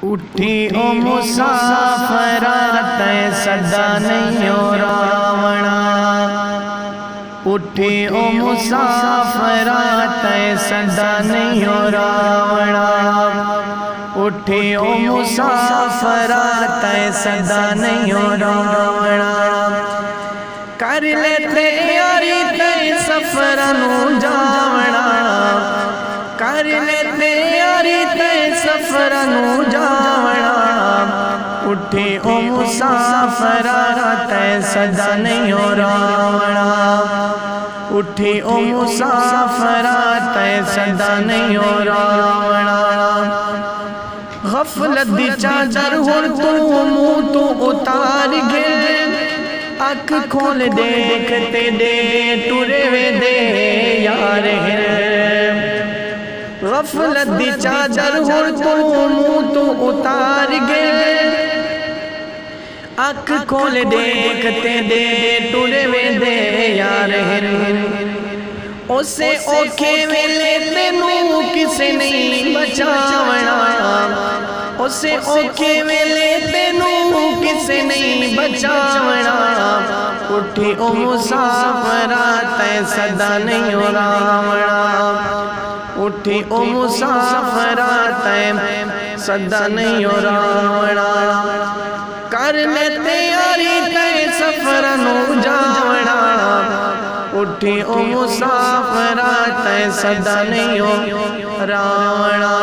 اٹھی او مسافرہ تے صدا نہیں ہو راونا، اٹھی او مسافرہ تے صدا نہیں ہو راونا، اٹھی او مسافرہ تے صدا نہیں ہو راونا، کر لے تیاری تے سفر نو جاونا، کر لے تیاری تے سفر نو جاونا، اٹھی او مسافرہ تے صدا نہیں ہو راونا، اٹھی او مسافرہ تے صدا نہیں ہو راونا، غفلت دی چادر ہن تو منہ تو اتار گئے، اکھ کھول دیکھتے دے ٹرے وے دے یار ہیں، غفلت دی چادر ہن تو منہ تو اتار گئے، اکھ کھول دیکھتے دے ٹرے وے دے یار ہیں، اسے اوکھے ویلے تینوں کسے نہیں بچاونا، اسے اوکھے ویلے تینوں کسے نہیں بچاونا، اٹھی او مسافرہ تے صدا نہیں ہو راونا، اٹھی او مسافرہ تے صدا نہیں ہو راونا، کر لے تیاری تے سفر نو جاونا، اٹھی او مسافرہ تے صدا نہیں ہو راونا۔